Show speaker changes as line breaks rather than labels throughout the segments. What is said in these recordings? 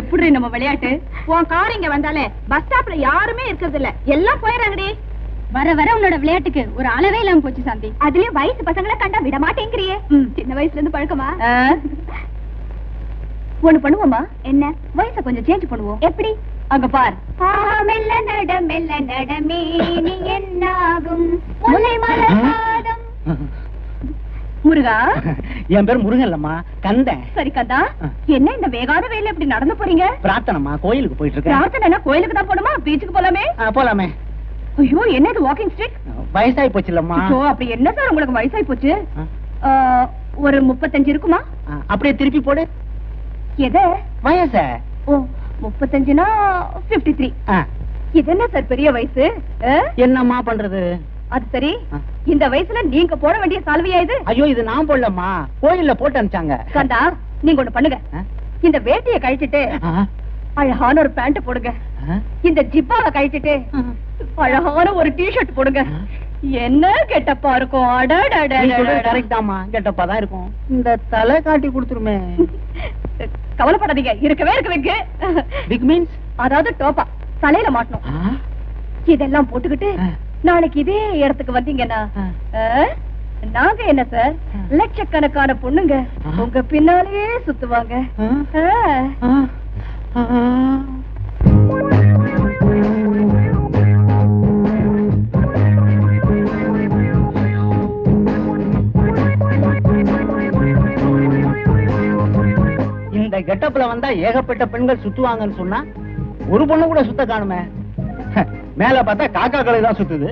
எப்படி நம்ம விளையாட்டு? உன் கார் இங்க வந்தாலே பஸ் ஸ்டாப்ல யாருமே இருக்கிறது இல்ல, எல்லாம் போயிடறாங்கடி. வர வர உன்னோட விளையாட்டுக்கு ஒரு அளவே இல்லாம போச்சு சாந்தி. அதுலயும் வயசு பசங்களை கண்டா விட மாட்டேங்கிறியே. சின்ன வயசுல இருந்து பழக்கமா? ஒண்ணு பண்ணுவோமா? என்ன? வயசை கொஞ்சம் சேஞ்ச் பண்ணுவோம். எப்படி? அங்க பார். மெல்ல நடமே நீ என்னாகும் முல்லை மலர் பாதம். முருகா.
என் பேர் முருகன் இல்லம்மா, கந்தன்.
சரி கந்தா, என்ன இந்த வேகாத வேலை எப்படி நடந்து போறீங்க?
பிரார்த்தனைமா, கோயிலுக்கு போயிட்டு இருக்கேன்.
பிரார்த்தனை கோயிலுக்கு தான் போணுமா? பீச்சுக்கு போலாமே?
போலாமே.
ஐயோ, என்ன இது வாக்கிங் ஸ்டிக்?
வயசாகி போச்சு இல்லம்மா.
அப்படி என்ன சார் உங்களுக்கு வயசாகி போச்சு? ஒரு 35 இருக்குமா?
அப்படியே திருப்பி போடு.
எது
வயச? ஓ,
35னா 53. இது என்ன சார் பெரிய வயசு?
என்னம்மா பண்றது?
அது சரி, இந்த வயசுல நீங்க போட வேண்டிய சால்வையா இது?
ஐயோ, இது நான் போடலம்மா, கோயில்ல போட்டு அனுப்பிச்சாங்க.
கந்தா, நீங்க ஒண்ணு பண்ணுங்க. இந்த வேட்டியை கழிச்சிட்டு அழகான ஒரு பேண்ட் போடுங்க. இந்த ஜிப்பாவை கழிச்சிட்டு அழகான ஒரு டிஷர்ட் போடுங்க. என்ன கெட்டப்பா இருக்கும்?
கரெக்டாமா, கெட்டப்பா தான் இருக்கும். இந்த தலை காட்டி கொடுத்துருமே.
கவலைப்படாதீங்க, இருக்கவே இருக்கு.
பிக் மீன்ஸ்
அதாவது டோப்பா தலையில மாட்டணும். இதெல்லாம் போட்டுக்கிட்டு நாளைக்கு இதே இடத்துக்கு வந்தீங்கன்னா நாங்க என்ன சார், லட்சக்கணக்கான பொண்ணுங்க உங்க பின்னாலே சுத்துவாங்க.
இந்த கெட்டப்ல வந்தா ஏகப்பட்ட பெண்கள் சுத்துவாங்கன்னு சொன்னா ஒரு பொண்ணு கூட சுத்த காணுமே. மேல பார்த்தா காக்கா களை தான் சுத்துது.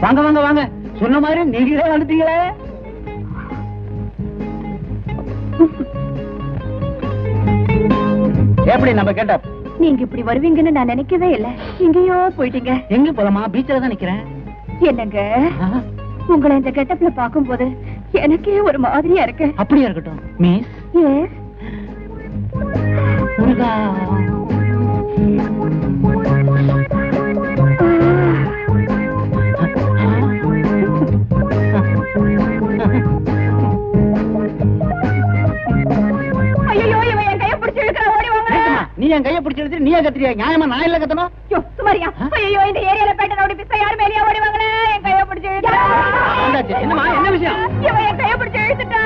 வாங்க வாங்க வாங்க, சொன்ன மாதிரி நீங்களே வந்துட்டீங்களே. எப்படி நம்ம கெட்டப்?
நீங்க இப்படி வருவீங்கன்னு நான் நினைக்கவே இல்லை. எங்கேயோ போயிட்டீங்க.
எங்க போலமா? பீச்சில தான் நிக்கிறேன்.
என்னங்க, உங்களை இந்த கெட்டப்ல பாக்கும் போது எனக்கே ஒரு மாதிரியா இருக்கு.
அப்படியா இருக்கட்டும் மிஸ். முருகா,
ஐயோ, இவன் என் கையை பிடிச்சு இழுக்கிற, ஓடி வாங்க.
நீ என் கையை பிடிச்சு இழுத்து நீயே கத்திரியா? நியாயமா நான் இல்ல கத்தணும்?
சுமாரியா? ஐயோ, இந்த ஏரியால பேட்ட ரவுடி பிஸ்தா யாரும் மேலேயே ஓடி வாங்க. என் கையை பிடிச்சு இழுத்து.
என்னமா, என்ன விஷயம்?
இவன் என் கையை பிடிச்சு இழுத்துட்டா.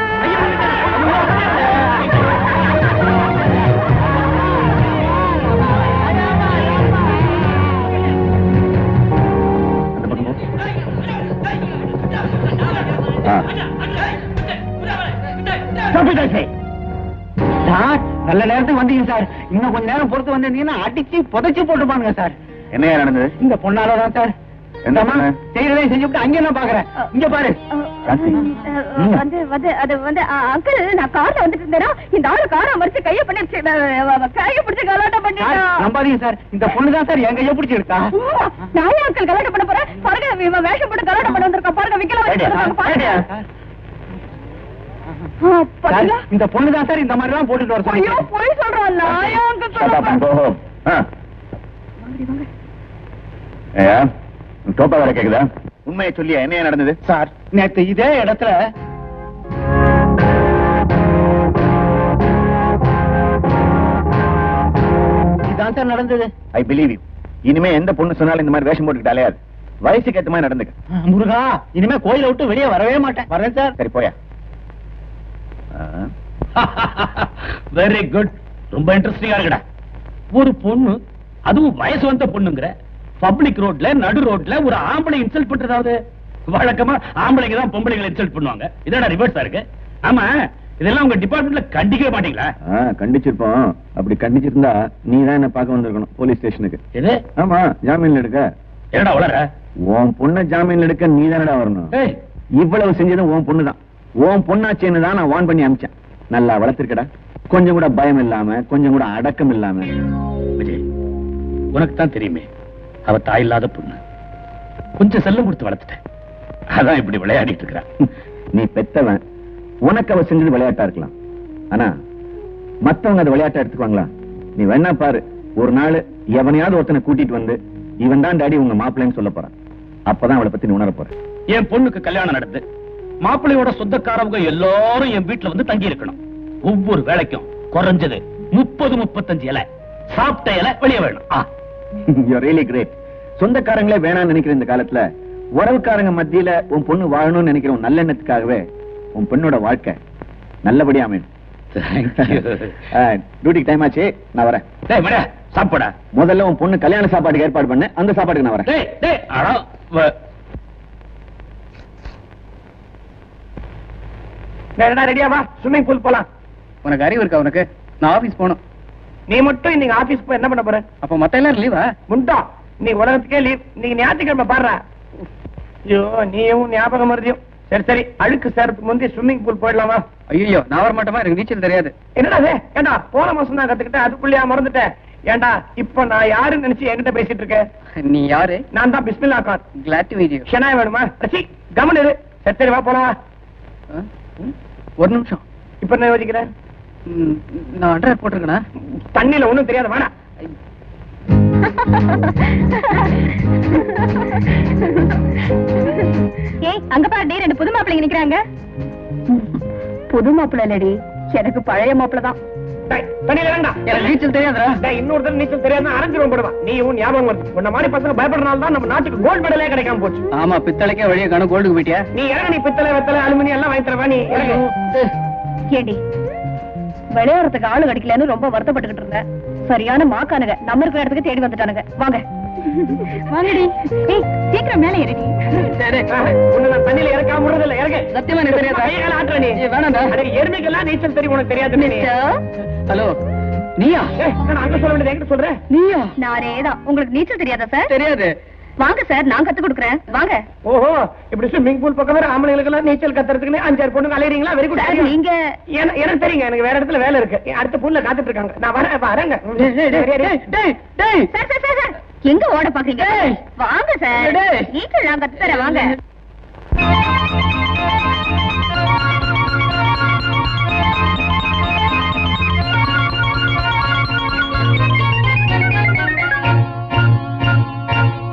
சார், நல்ல நேரத்துக்கு வந்தீங்க சார். இன்னும் கொஞ்ச நேரம் பொறுத்து வந்தீங்கன்னா அடிச்சு புதைச்சு போட்டுப்பானுங்க சார்.
என்ன நடந்தது?
இந்த பொண்ணாலதான் சார். செய்யறதே செஞ்சுட்டு அங்க என்ன பாக்குறேன்? இங்க பாரு.
அங்கிள், நான் கார்ல வந்துட்டு இருந்தேன்னா இந்த ஆளு காரை மறிச்சு கைய பண்ணிருச்சு. கைய பிடிச்சு கலாட்டம் பண்ணிட்டா.
நம்பாதீங்க சார், இந்த பொண்ணுதான் சார் என் கைய பிடிச்சு இருக்கா.
நான் அங்கிள் கலாட்டம் பண்ண போறேன் பாருங்க. வேஷம் போட்டு கலாட்டம் பண்ண வந்திருக்கா பாருங்க. விக்கல
இந்த பொண்ணுதான் சார் இந்த மாதிரி எல்லாம் போட்டுட்டு வர.
ஐயோ, போய் சொல்றான்.
டோப்பா வேற கேக்குதா? உண்மையை சொல்லியா, என்ன நடந்தது?
சார், நேத்து இதே இடத்துல இதான் சார் நடந்தது.
I believe you. இனிமே எந்த பொண்ணு சொன்னாலும் இந்த மாதிரி வேஷம் போட்டுக்கிட்டு அலையாது. வயசுக்கு ஏத்த மாதிரி நடந்துக்க.
முருகா, இனிமே கோயிலை விட்டு வெளியே வரவே மாட்டேன். வரேன் சார்.
சரி, போயா.
Very good. ரொம்ப இன்ட்ரெஸ்டிங்கா இருக்குடா. ஒரு பொண்ணு, அதுவும் வயசு வந்த பொண்ணுங்கிற, பப்ளிக் ரோட்ல நடு ரோட்ல ஒரு ஆம்பளை இன்சல்ட் பண்றதாவது? வழக்கமா ஆம்பளைங்க தான் பொம்பளைங்களை இன்சல்ட் பண்ணுவாங்க. இதோட ரிவர்ஸா இருக்கு. ஆமா, இதெல்லாம் உங்க டிபார்ட்மெண்ட்ல கண்டிக்கவே மாட்டீங்களா?
கண்டிச்சிருப்போம். அப்படி கண்டிச்சிருந்தா நீ தான் என்ன பார்க்க வந்திருக்கணும் போலீஸ் ஸ்டேஷனுக்கு.
எது?
ஆமா, ஜாமீன்ல எடுக்க.
என்னடா வளர?
உன் பொண்ணை ஜாமீன்ல எடுக்க நீ தானடா வரணும். இவ்வளவு செஞ்சதும் உன் பொண்ணுதான். உன் பொண்ணாச்சேன்னு தான் நான் வார்ன் பண்ணி அனுப்பிச்சேன். நல்லா வளர்த்திருக்கடா. கொஞ்சம் கூட பயம் இல்லாம, கொஞ்சம் கூட அடக்கம் இல்லாம.
விஜய், உனக்கு தான் தெரியுமே, அவ தாய் இல்லாத பொண்ணு. கொஞ்சம் செல்லம் கொடுத்து வளர்த்துட்டேன். அதான் இப்படி விளையாடிட்டு இருக்கிறா.
நீ பெத்தவன், உனக்கு அவ செஞ்சது விளையாட்டா இருக்கலாம். ஆனா மத்தவங்க அதை விளையாட்டா எடுத்துக்குவாங்களா? நீ வேணா பாரு, ஒரு நாள் எவனையாவது ஒருத்தனை கூட்டிட்டு வந்து இவன் தான் டாடி உங்க மாப்பிள்ளைன்னு சொல்ல போறான். அப்பதான் அவளை பத்தி நீ உணர போற.
என் பொண்ணுக்கு கல்யாணம் நடந்து மாப்பிள்ளையோட சொந்தக்காரவங்க எல்லாரும் என் வீட்டுல வந்து தங்கி இருக்கணும். ஒவ்வொரு வேலைக்கும் குறைஞ்சது 30-35 இலை, சாப்பிட்ட இலை வெளியே வேணும்.
You really great. சொந்தக்காரங்களே வேணாம்னு நினைக்கிற இந்த காலத்துல உறவுக்காரங்க மத்தியில உன் பொண்ணு வாழணும்னு நினைக்கிற உன் நல்லெண்ணத்துக்காகவே உன் பொண்ணோட வாழ்க்கை நல்லபடியா அமையும். டியூட்டிக்கு டைம் ஆச்சு, நான் வரேன்.
டேய் மடா, சாப்பாடா.
முதல்ல உன் பொண்ணு கல்யாண சாப்பாட்டுக்கு ஏற்பாடு பண்ணு, அந்த சாப்பாட்டுக்கு நான் வரேன்.
டேய் டேய் அட
ரெடியா வா, ஸ்விம்மிங் பூல் போலாம்.
உனக்கு அறிவு இருக்கா? உனக்கு நான் ஆபீஸ் போகணும்.
நீ மட்டும் இன்னைக்கு ஆபீஸ் போய் என்ன பண்ண போற?
அப்ப மத்த எல்லாரும் லீவா?
முண்டா, நீ உலகத்துக்கே லீவ். இன்னைக்கு ஞாயிற்றுக்கிழமை பாடுற. ஐயோ, நீயும் ஞாபகம் மருதியும். சரி சரி, அழுக்கு சேரத்துக்கு முந்தைய ஸ்விம்மிங் பூல் போயிடலாமா?
ஐயோ, நான் வர மாட்டேமா, எனக்கு நீச்சல் தெரியாது.
என்னடா அது? ஏண்டா போன மாசம் தான் கத்துக்கிட்டேன், அதுக்குள்ளேயா மறந்துட்டேன்? ஏண்டா இப்ப நான் யாருன்னு நினைச்சு என்கிட்ட பேசிட்டு இருக்கேன்?
நீ யாரு?
நான் தான் Bismillah Khan.
Glad to meet you.
Shehnai வேணுமா? ரசி கமன் இரு. சரி சரி, வா போலாம்.
ஒரு நிமிஷம்.
இப்ப என்ன யோசிக்கிறேன்?
நான் அட்ரஸ் போட்டிருக்கேனா?
தண்ணியில ஒண்ணும் தெரியாது, வேணா.
ஏய், அங்க பாருடி, 2 புது மாப்பிள்ளைங்க நிக்கிறாங்க. புது மாப்பிள்ளை இல்லடி, எனக்கு பழைய மாப்பிள்ளை தான்.
டேய், தண்ணியில வேண்டா.
எனக்கு நீச்சல் தெரியாதுடா.
டேய், இன்னொருத்தர் நீச்சல் தெரியாதுன்னா அரைஞ்சிரும் போடுவான். நீ உன் ஞாபகம் வருது. உன்ன மாதிரி பசங்க பயப்படுறதுனால தான் நம்ம நாட்டுக்கு கோல்டு மெடலே கிடைக்காம போச்சு.
ஆமா, பித்தளைக்கே வழியை காணும், கோல்டுக்கு போயிட்டியா?
நீ இறங்க, நீ பித்தளை வெத்தலை அலுமினியம் எல்லாம் வாங்கி தரவா? நீ இறங்கு.
ஏண்டி, விளையாடுறதுக்கு ஆளு கிடைக்கலன்னு ரொம்ப வருத்தப்பட்டுக்கிட்டு இருந்தேன். சரியான மாக்கானுங்க நம்ம இருக்கிற இடத்துக்கு தேடி வந்துட்டானுங்க. வாங்க வாங்கடி. ஏய், சீக்கிரம் மேலே ஏறி.
உன்னை நான் தண்ணியில இறக்காம விடுறதில்ல. இறங்க.
சத்தியமா எனக்கு தெரியாது.
கையால ஆட்டுற நீ.
வேணாண்டா.
எருமைக்கெல்லாம் நீச்சல் தெரியும், உனக்கு தெரியாது. நீ
ஹலோ, நீயா?
நான் அங்க சொல்ல வேண்டியது என்கிட்ட சொல்றேன்.
நீயா?
நானே தான். உங்களுக்கு நீச்சல் தெரியாதா சார்?
தெரியாது.
வாங்க சார், நான் கத்து கொடுக்குறேன். வாங்க.
ஓஹோ, இப்படி ஸ்விம்மிங் பூல் பக்கம் வேற ஆம்பளைங்களுக்கு எல்லாம் நீச்சல் கத்துறதுக்கு 5-6 பொண்ணுங்க அலையறீங்களா? Very good.
சார், நீங்க
எனக்கு தெரியுங்க, எனக்கு வேற இடத்துல வேலை இருக்கு. அடுத்த பூல்ல காத்துட்டு இருக்காங்க. நான் வரேங்க.
சார் சார் சார், எங்க ஓட பாக்குறீங்க? வாங்க சார், நீச்சல் நான் கத்து தரேன். வாங்க.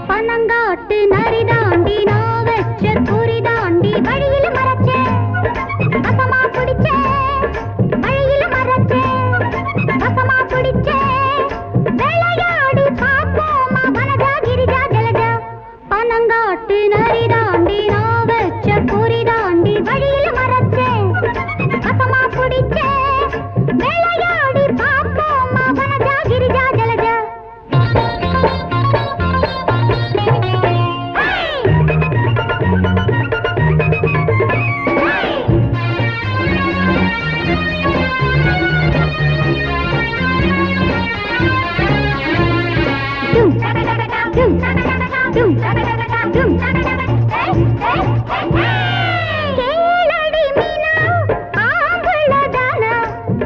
பனங்காட்டு நரிதாண்டி நான் வச்ச குறிதாண்டி வழியில மறைச்சேன், வசமா பிடிச்சேன். வழியில மறைச்சேன், வசமா பிடிச்சேன். விளையாடி பார்ப்போமா வனஜா கிரிஜா ஜலஜா. பனங்காட்டு நரிதாண்டி நான் வச்ச குறிதாண்டி வழியில மறைச்சேன், வசமா பிடிச்சேன். விளையாடி பார்ப்போமா வனஜா கிரிஜா ஜலஜா. கேளடி மீனா, ஆம்பளதானா,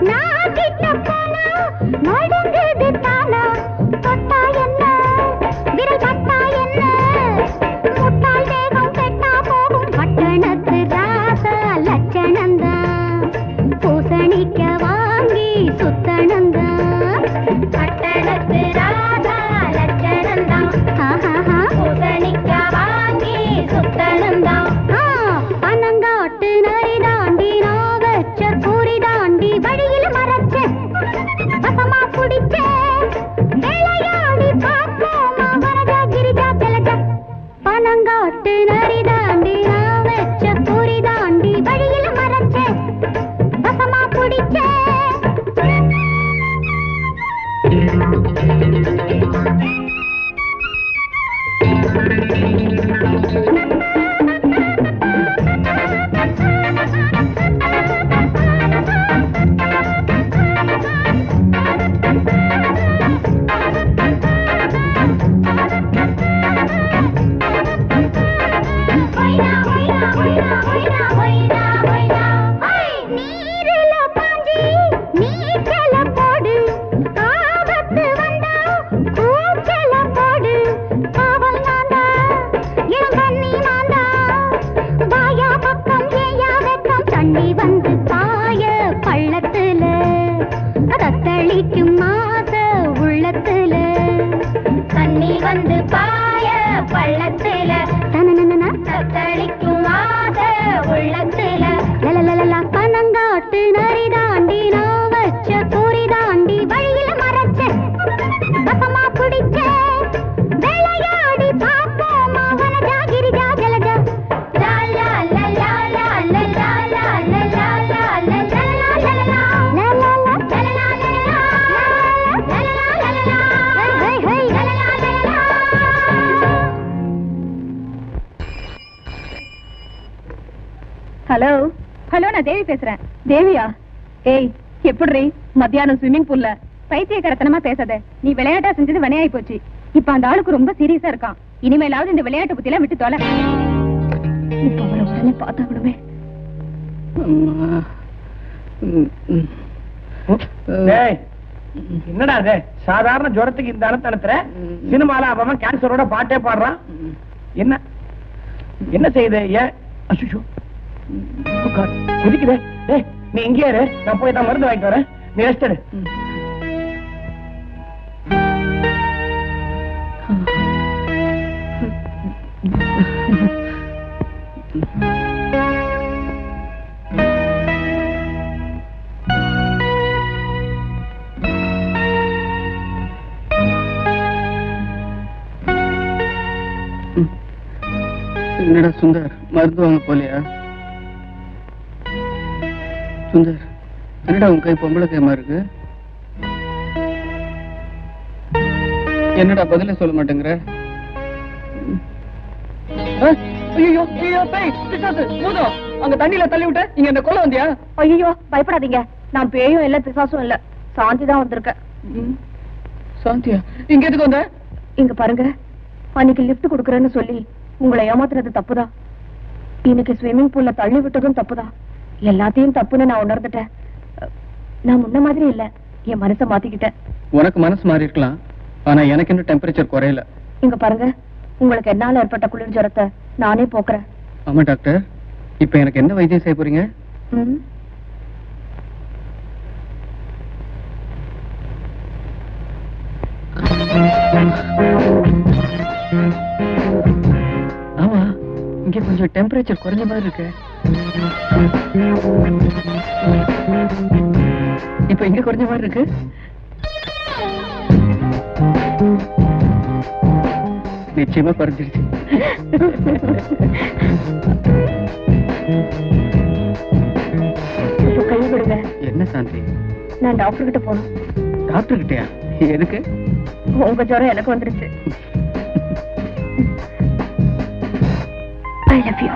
நான் கிட்ட போனா நடுங்குது தானா. தொட்டா என்ன, விரல் பட்டா என்ன, முட்டாள் தேகம் கெட்டா போகும். பட்டணத்து ராசா லட்சணந்தான், பூசணிக்க வாங்கி சுத்தணந்தான். பட்டணத்து ராசா லட்சணந்தான், பூசணிக்க வாங்கி சுத்தணந்தான். பனங்காட்டு நரிதாண்டி நான் வச்ச குறிதாண்டி வழியில மறைச்சேன், வசமா பிடிச்சேன். விளையாடி பார்ப்போமா வனஜா கிரிஜா ஜலஜா. பனங்காட்டு நரிதாண்டி நான் வச்ச குறிதாண்டி வழியில மறைச்சேன், வசமா பிடிச்சேன். நீரில பாஞ்சி நீச்சல போடு, ஆபத்து வந்தா கூச்சல போடு. காவல் நான்தா, இளம் தண்ணி நான்தா, வாயா பக்கம் ஏயா வெக்கம். தண்ணி வந்து பாய பள்ளத்துல, தத்தளிக்கும் மாச உள்ளத்துல. தண்ணி வந்து பாய பள்ளத்துல, தத்தளிக்கும் மாச உள்ளத்துல. ஹலோ ஹலோ, நான் தேவி பேசுறேன். தேவியா? ஏய், எப்படி மத்தியானம் ஸ்விம்மிங் பூல்ல பைத்தியக்காரத்தனமா பேசாத. நீ விளையாட்டா செஞ்சது வினையாயி போச்சு. இப்ப அந்த ஆளுக்கு ரொம்ப சீரியஸா இருக்கான். இனிமேலாவது இந்த விளையாட்டு புத்தியெல்லாம் விட்டு தொலை. இப்ப அவரை உடனே பார்த்தாக்கணுமே.
என்னடா அது சாதாரண ஜுரத்துக்கு இந்த அர்த்தம் நடத்துற? சினிமால அவன் கேன்சரோட பாட்டே பாடுறான். என்ன என்ன செய்யுது? ஏன் அசுஷோ குதிக்குதே. நீ இங்கே இரு, நான் போய் தான் மருந்து வாங்கிட்டு வரேன். நீ ரெஸ்ட் எடு.
என்னடா சுந்தர், மருந்து வாங்க போலியா? சுந்தர், என்னடா உன் கை பொம்பளை கைமா இருக்கு? என்னடா பதிலே சொல்ல மாட்டேங்கிற? ஐயோ ஐயோ, பேய் பிசாசு பூதம் அங்க தண்ணியில தள்ளி விட்ட. இங்க என்ன கொல்ல வந்தியா?
ஐயோ, பயப்படாதீங்க. நான் பேயும் இல்ல பிசாசும் இல்ல, சாந்தி தான் வந்திருக்கேன்.
சாந்தியா, இங்க எதுக்கு வந்த?
இங்க பாருங்க, அன்னைக்கு லிப்ட் கொடுக்கறேன்னு சொல்லி உங்களை ஏமாத்துறது தப்புதான். இன்னைக்கு ஸ்விம்மிங் பூல்ல தள்ளி விட்டதும் தப்புதான். எல்லாத்தையும் தப்புன்னு நான் உணர்ந்துட்டேன். நான் முன்ன மாதிரி இல்ல, என் மனசை மாத்திக்கிட்டேன்.
உனக்கு மனசு மாறி இருக்கலாம், ஆனா எனக்கு இன்னும் டெம்பரேச்சர் குறையல.
இங்க பாருங்க, உங்களுக்கு என்னால ஏற்பட்ட குளிர் ஜுரத்தை நானே போக்குறேன்.
ஆமா டாக்டர், இப்ப எனக்கு என்ன வைத்தியம் செய்ய போறீங்க? ஆமா, இங்க கொஞ்சம் டெம்பரேச்சர் குறைஞ்ச மாதிரி இருக்கு. இப்ப இங்க குறைஞ்ச மாதிரி இருக்கு. நிச்சயமா குறைஞ்சிருச்சு.
கை விடுங்க.
என்ன சாந்தி?
நான் டாக்டர் கிட்ட போகணும்.
டாக்டர் கிட்டயா? எதுக்கு?
உங்க ஜுரம் எனக்கு வந்துருச்சு. I love you.